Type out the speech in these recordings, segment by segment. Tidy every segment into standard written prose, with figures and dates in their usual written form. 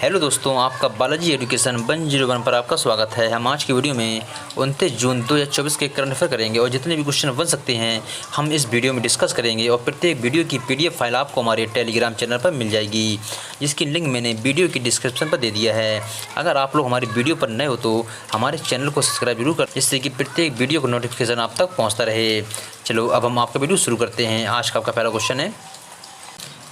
Hello दोस्तों, आपका Balaji education 101 पर आपका स्वागत है। हम आज की वीडियो में 29 जून 2024 के करंट अफेयर करेंगे और जितने भी क्वेश्चन बन सकते हैं हम इस वीडियो में डिस्कस करेंगे और प्रत्येक वीडियो की पीडीएफ फाइल आपको हमारे टेलीग्राम चैनल पर मिल जाएगी, जिसकी लिंक मैंने वीडियो की डिस्क्रिप्शन पर दे दिया है। अगर आप लोग हमारी वीडियो पर नए हो तो हमारे चैनल को सब्सक्राइब जरूर करें, जिससे कि प्रत्येक वीडियो का नोटिफिकेशन आप तक पहुँचता रहे। चलो अब हम आपका वीडियो शुरू करते हैं। आज का आपका पहला क्वेश्चन है,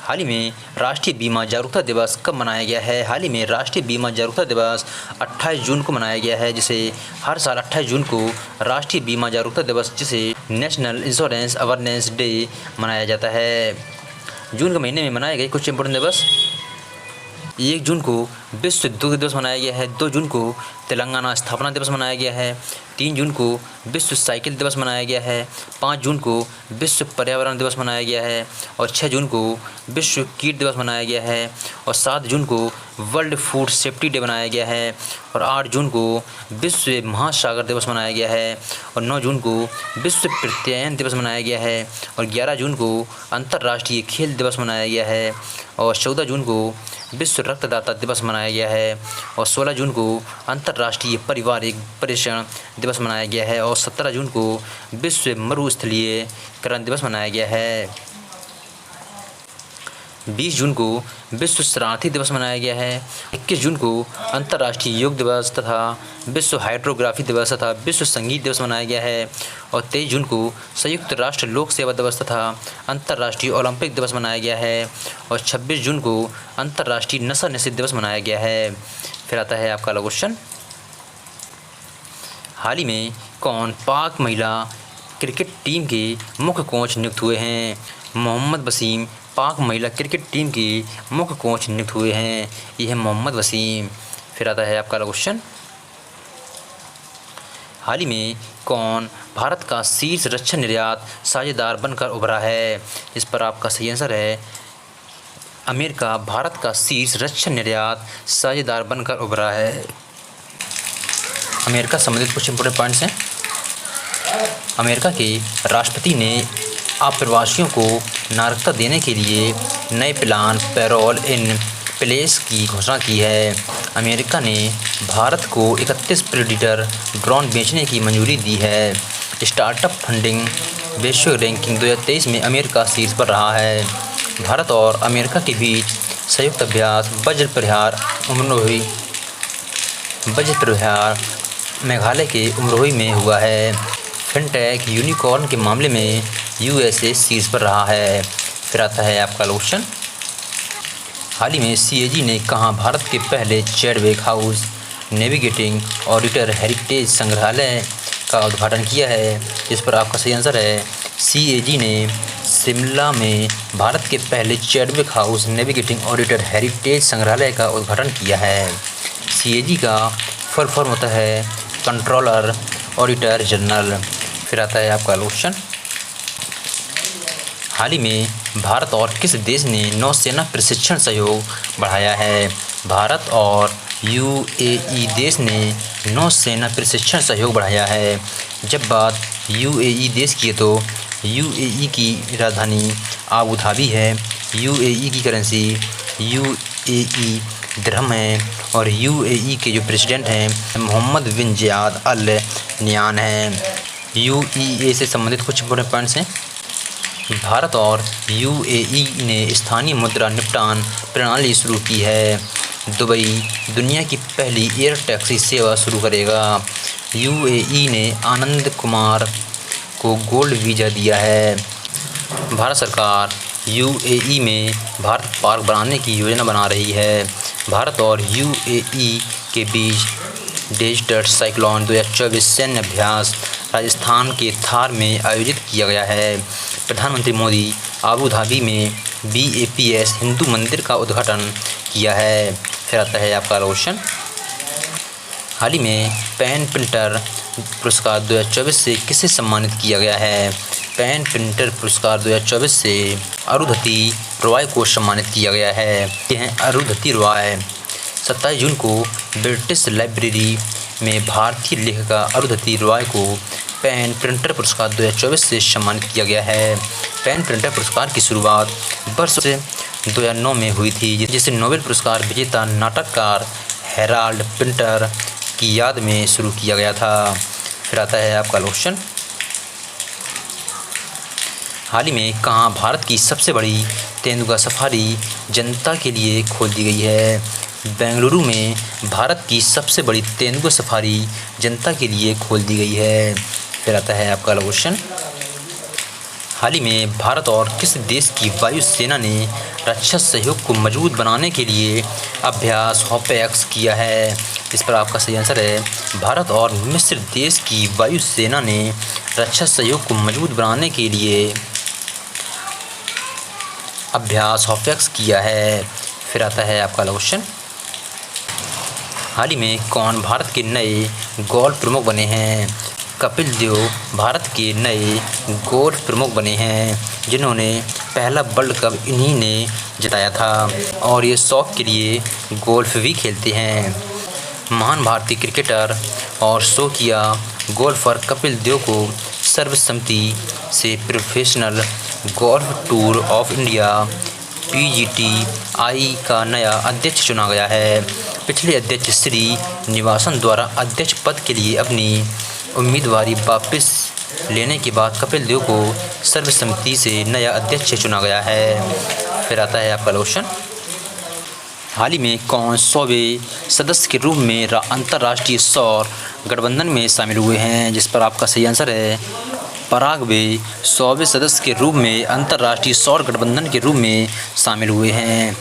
हाल ही में राष्ट्रीय बीमा जागरूकता दिवस कब मनाया गया है? हाल ही में राष्ट्रीय बीमा जागरूकता दिवस 28 जून को मनाया गया है, जिसे हर साल 28 जून को राष्ट्रीय बीमा जागरूकता दिवस, जिसे नेशनल इंश्योरेंस अवेयरनेस डे मनाया जाता है। जून के महीने में मनाए गए कुछ इंपोर्टेंट दिवस: 1 जून को विश्व दुग्ध दिवस मनाया गया है। 2 जून को तेलंगाना स्थापना दिवस मनाया गया है। 3 जून को विश्व साइकिल दिवस मनाया गया है। 5 जून को विश्व पर्यावरण दिवस मनाया गया है और 6 जून को विश्व कीट दिवस मनाया गया है और 7 जून को वर्ल्ड फूड सेफ्टी डे मनाया गया है और 8 जून को विश्व महासागर दिवस मनाया गया है और 9 जून को विश्व प्रत्यायन दिवस मनाया गया है और 11 जून को अंतर्राष्ट्रीय खेल दिवस मनाया गया है और 14 जून को विश्व रक्तदाता दिवस मनाया गया है और 16 जून को अंतर्राष्ट्रीय पारिवारिक परिश्रम दिवस मनाया गया है और 17 जून को विश्व मरुस्थलीयकरण दिवस मनाया गया है। 20 जून को विश्व शरणार्थी दिवस मनाया गया है। 21 जून को अंतर्राष्ट्रीय योग दिवस तथा विश्व हाइड्रोग्राफी दिवस तथा विश्व संगीत दिवस मनाया गया है और 23 जून को संयुक्त राष्ट्र लोक सेवा दिवस तथा अंतर्राष्ट्रीय ओलंपिक दिवस मनाया गया है और 26 जून को अंतर्राष्ट्रीय नशा निषेध दिवस मनाया गया है। फिर आता है आपका अगला क्वेश्चन, हाल ही में कौन पाक महिला क्रिकेट टीम के मुख्य कोच नियुक्त हुए हैं? मोहम्मद वसीम पाक महिला क्रिकेट टीम के मुख्य कोच नियुक्त हुए हैं। यह है मोहम्मद वसीम। फिर आता है आपका अगला क्वेश्चन, हाल ही में कौन भारत का शीर्ष रक्षा निर्यात साझेदार बनकर उभरा है? इस पर आपका सही आंसर है अमेरिका भारत का शीर्ष रक्षा निर्यात साझेदार बनकर उभरा है। अमेरिका संबंधित कुछ इंपोर्टेंट पॉइंट्स हैं। अमेरिका के राष्ट्रपति ने अप्रवासियों को नागरिकता देने के लिए नए प्लान पैरोल इन प्लेस की घोषणा की है। अमेरिका ने भारत को 31 प्रेडिटर ड्रोन बेचने की मंजूरी दी है। स्टार्टअप फंडिंग वैश्विक रैंकिंग 2023 में अमेरिका शीर्ष पर रहा है। भारत और अमेरिका के बीच संयुक्त अभ्यास वज्र प्रहार मेघालय के अमरोही में हुआ है। फिनटेक यूनिकॉर्न के मामले में यूएसए शीर्ष पर रहा है। फिर आता है आपका क्वेश्चन, हाल ही में सीएजी ने कहाँ भारत के पहले Chadwick house navigating auditor heritage संग्रहालय का उद्घाटन किया है? जिस पर आपका सही आंसर है सीएजी ने शिमला में भारत के पहले Chadwick house navigating auditor heritage संग्रहालय का उद्घाटन किया है। सीएजी का फुल फॉर्म होता है कंट्रोलर ऑडिटर जनरल। फिर आता है आपका क्वेश्चन, हाल ही में भारत और किस देश ने नौसेना प्रशिक्षण सहयोग बढ़ाया है? भारत और यूएई देश ने नौसेना प्रशिक्षण सहयोग बढ़ाया है। जब बात यूएई देश की है तो यूएई की राजधानी आबू धाबी है। यूएई की करेंसी यूएई दिरहम है और यूएई के जो प्रेसिडेंट हैं मोहम्मद बिन ज़ायद अल नहयान हैं। यूएई से संबंधित कुछ इंपोर्टेंट पॉइंट्स हैं। भारत और यूएई ने स्थानीय मुद्रा निपटान प्रणाली शुरू की है। दुबई दुनिया की पहली एयर टैक्सी सेवा शुरू करेगा। यूएई ने आनंद कुमार को गोल्ड वीज़ा दिया है। भारत सरकार यूएई में भारत पार्क बनाने की योजना बना रही है। भारत और यूएई के बीच डेजर्ट साइक्लोन 2024 सैन्य अभ्यास राजस्थान के थार में आयोजित किया गया है। प्रधानमंत्री मोदी आबू धाबी में BAPS हिंदू मंदिर का उद्घाटन किया है। फिर आता है आपका क्वेश्चन, हाल ही में पेन प्रिंटर पुरस्कार 2024 से किसे सम्मानित किया गया है? पेन प्रिंटर पुरस्कार 2024 से अरुंधति रॉय को सम्मानित किया गया है। ये हैं अरुंधति रॉय। 27 जून को ब्रिटिश लाइब्रेरी में भारतीय लेखिका अरुंधति रॉय को पेन प्रिंटर पुरस्कार 2024 से सम्मानित किया गया है। पेन प्रिंटर पुरस्कार की शुरुआत वर्ष 2009 में हुई थी, जिसे नोबेल पुरस्कार विजेता नाटककार हेराल्ड पिंटर की याद में शुरू किया गया था। फिर आता है आपका क्वेश्चन, हाल ही में कहाँ भारत की सबसे बड़ी तेंदुआ सफारी जनता के लिए खोल दी गई है? बेंगलुरु में भारत की सबसे बड़ी तेंदुआ सफारी जनता के लिए खोल दी गई है। फिर आता है आपका क्वेश्चन, हाल ही में भारत और किस देश की वायुसेना ने रक्षा सहयोग को मजबूत बनाने के लिए अभ्यास होपेक्स किया है? इस पर आपका सही आंसर है भारत और मिस्र देश की वायुसेना ने रक्षा सहयोग को मजबूत बनाने के लिए अभ्यास होपेक्स किया है। फिर आता है आपका क्वेश्चन, हाल ही में कौन भारत के नए गोल्फ प्रमुख बने हैं? कपिल देव भारत के नए गोल्फ प्रमुख बने हैं, जिन्होंने पहला वर्ल्ड कप इन्हीं ने जिताया था और ये शौक के लिए गोल्फ भी खेलते हैं। महान भारतीय क्रिकेटर और शौकिया गोल्फर कपिल देव को सर्वसम्मति से professional golf tour of India PGTI का नया अध्यक्ष चुना गया है। पिछले अध्यक्ष श्री निवासन द्वारा अध्यक्ष पद के लिए अपनी उम्मीदवारी वापस लेने के बाद कपिल देव को सर्वसम्मति से नया अध्यक्ष चुना गया है। फिर आता है आपका क्वेश्चन, हाल ही में कौन 100वें सदस्य के रूप में अंतर्राष्ट्रीय सौर गठबंधन में शामिल हुए हैं? जिस पर आपका सही आंसर है पराग्वे 100वें सदस्य के रूप में अंतर्राष्ट्रीय सौर गठबंधन के रूप में शामिल हुए हैं।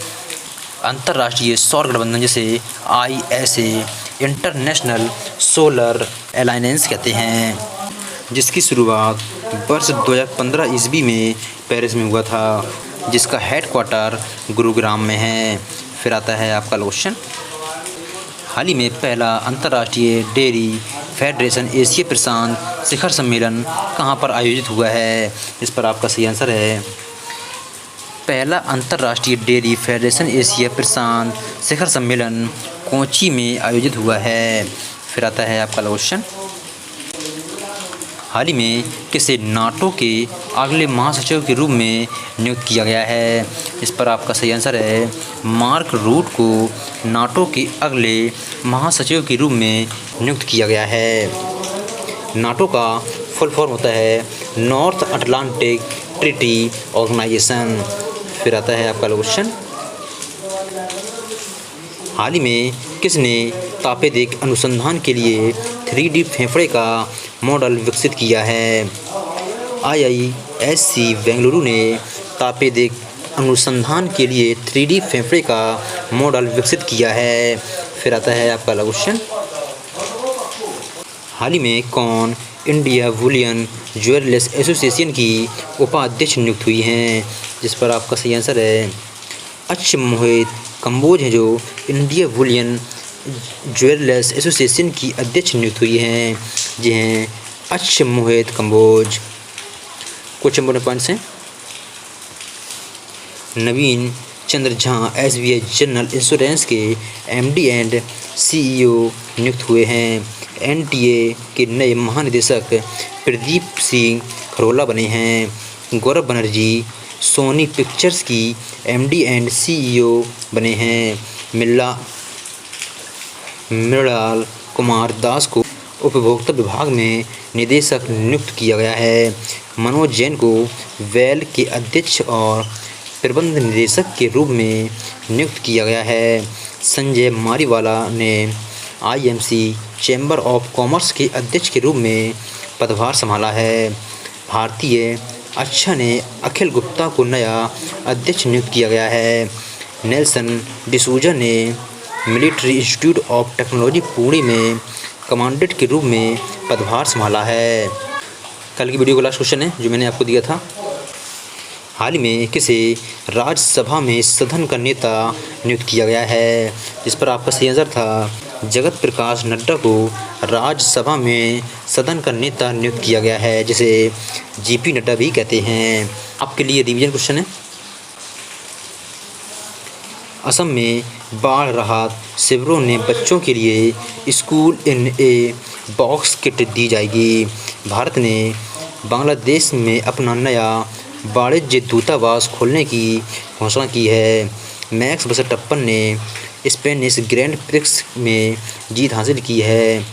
अंतर्राष्ट्रीय सौर गठबंधन जिसे ISA इंटरनेशनल सोलर अलायंस कहते हैं, जिसकी शुरुआत वर्ष 2015 ईस्वी में पेरिस में हुआ था, जिसका हेडक्वार्टर गुरुग्राम में है। फिर आता है आपका क्वेश्चन, हाल ही में पहला अंतर्राष्ट्रीय डेयरी फेडरेशन एशिया प्रशांत शिखर सम्मेलन कहाँ पर आयोजित हुआ है? इस पर आपका सही आंसर है पहला अंतर्राष्ट्रीय डेयरी फेडरेशन एशिया प्रशांत शिखर सम्मेलन कोची में आयोजित हुआ है। फिर आता है आपका क्वेश्चन, हाल ही में किसे नाटो के अगले महासचिव के रूप में नियुक्त किया गया है? इस पर आपका सही आंसर है मार्क रूट को नाटो के अगले महासचिव के रूप में नियुक्त किया गया है। नाटो का फुल फॉर्म होता है नॉर्थ अटलांटिक ट्रीटी ऑर्गेनाइजेशन। फिर आता है आपका क्वेश्चन, हाल ही में किसने तापेदिक अनुसंधान के लिए 3D फेफड़े का मॉडल विकसित किया है? IISc बेंगलुरु ने तापेदिक अनुसंधान के लिए 3D फेफड़े का मॉडल विकसित किया है। फिर आता है आपका क्वेश्चन, हाल ही में कौन इंडिया बुलियन ज्वेलर्स एसोसिएशन की उपाध्यक्ष नियुक्त हुई हैं? जिस पर आपका सही आंसर है मोहित कंबोज हैं, जो इंडिया बुलियन ज्वेलर्स एसोसिएशन की अध्यक्ष नियुक्त हुई हैं। जी हैं मोहित कंबोज। कुछ इंपोर्टेंट पॉइंट्स हैं, नवीन Chandra Jha SBI general insurance के MD एंड CEO नियुक्त हुए हैं। NTA के नए महानिदेशक प्रदीप सिंह खरोला बने हैं। गौरव बनर्जी सोनी पिक्चर्स की MD एंड CEO बने हैं। मृणाल कुमार दास को उपभोक्ता विभाग में निदेशक नियुक्त किया गया है। मनोज जैन को वेल के अध्यक्ष और प्रबंध निदेशक के रूप में नियुक्त किया गया है। संजय मारीवाला ने IMC चैम्बर ऑफ कॉमर्स के अध्यक्ष के रूप में पदभार संभाला है। भारतीय अच्छा ने अखिल गुप्ता को नया अध्यक्ष नियुक्त किया गया है। नेल्सन डिसूजा ने military institute of technology Pune में कमांडेंट के रूप में पदभार संभाला है। कल की वीडियो का लास्ट क्वेश्चन है जो मैंने आपको दिया था, हाल ही में किसे राज्यसभा में सदन का नेता नियुक्त किया गया है? जिस पर आपका सही आंसर था जगत प्रकाश नड्डा को राज्यसभा में सदन का नेता नियुक्त किया गया है, जिसे JP नड्डा भी कहते हैं। आपके लिए रिवीजन क्वेश्चन है, असम में बाढ़ राहत शिविरों ने बच्चों के लिए school in a box kit दी जाएगी। भारत ने बांग्लादेश में अपना नया वाणिज्य दूतावास खोलने की घोषणा की है। मैक्स वर्स्टैपन ने स्पेनिश ग्रैंड प्रिक्स में जीत हासिल की है।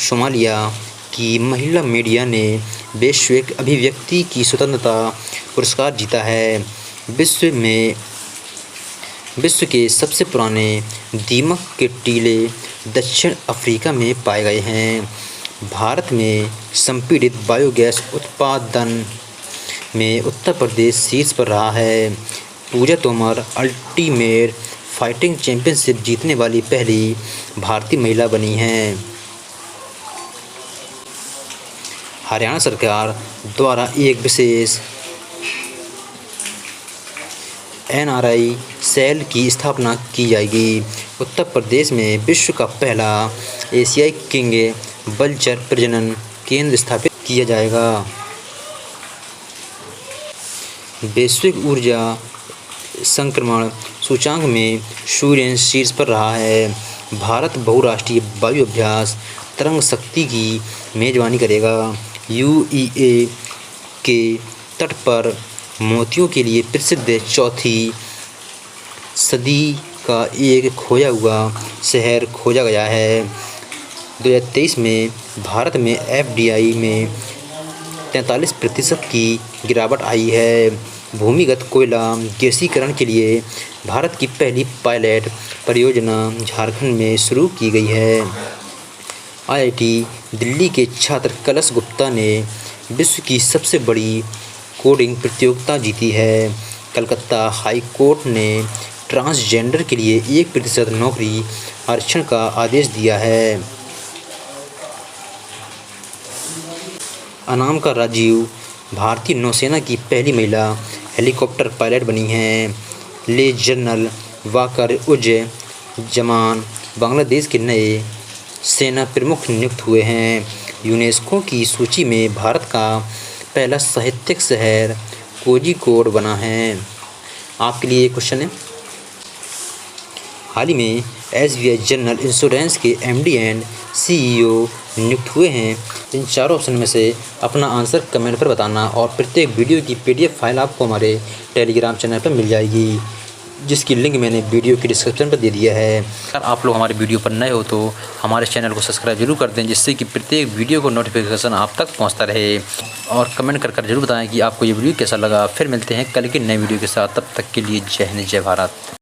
सोमालिया की महिला मीडिया ने वैश्विक अभिव्यक्ति की स्वतंत्रता पुरस्कार जीता है। विश्व के सबसे पुराने दीमक के टीले दक्षिण अफ्रीका में पाए गए हैं। भारत में संपीड़ित बायोगैस उत्पादन में उत्तर प्रदेश शीर्ष पर रहा है। पूजा तोमर अल्टीमेट फाइटिंग चैंपियनशिप जीतने वाली पहली भारतीय महिला बनी हैं। हरियाणा सरकार द्वारा एक विशेष NRI सेल की स्थापना की जाएगी। उत्तर प्रदेश में विश्व का पहला एशियाई किंग वल्चर प्रजनन केंद्र स्थापित किया जाएगा। वैश्विक ऊर्जा संक्रमण सूचांक में स्वीडन शीर्ष पर रहा है। भारत बहुराष्ट्रीय वायु अभ्यास तरंग शक्ति की मेजबानी करेगा। UAE के तट पर मोतियों के लिए प्रसिद्ध चौथी सदी का एक खोया हुआ शहर खोजा गया है। 2023 में भारत में FDI में 43% की गिरावट आई है। भूमिगत कोयला गैसीकरण के लिए भारत की पहली पायलट परियोजना झारखंड में शुरू की गई है। IIT दिल्ली के छात्र कलश गुप्ता ने विश्व की सबसे बड़ी कोडिंग प्रतियोगिता जीती है। कलकत्ता हाई कोर्ट ने ट्रांसजेंडर के लिए 1% नौकरी आरक्षण का आदेश दिया है। अनामिका राजीव भारतीय नौसेना की पहली महिला हेलीकॉप्टर पायलट बनी हैं। ले जनरल वाकर जमान बांग्लादेश के नए सेना प्रमुख नियुक्त हुए हैं। यूनेस्को की सूची में भारत का पहला साहित्यिक शहर कोझिकोड बना है। आपके लिए एक क्वेश्चन है, हाल ही में SBI जनरल इंश्योरेंस के MD एंड CEO नियुक्त हुए हैं। इन चारों ऑप्शन में से अपना आंसर कमेंट पर बताना और प्रत्येक वीडियो की PDF फाइल आपको हमारे टेलीग्राम चैनल पर मिल जाएगी, जिसकी लिंक मैंने वीडियो की डिस्क्रिप्शन पर दे दिया है। अगर आप लोग हमारे वीडियो पर नए हो तो हमारे चैनल को सब्सक्राइब जरूर कर दें, जिससे कि प्रत्येक वीडियो को नोटिफिकेशन आप तक पहुंचता रहे। और कमेंट कर जरूर बताएं कि आपको ये वीडियो कैसा लगा। फिर मिलते हैं कल के नए वीडियो के साथ, तब तक के लिए जय हिंद जय भारत।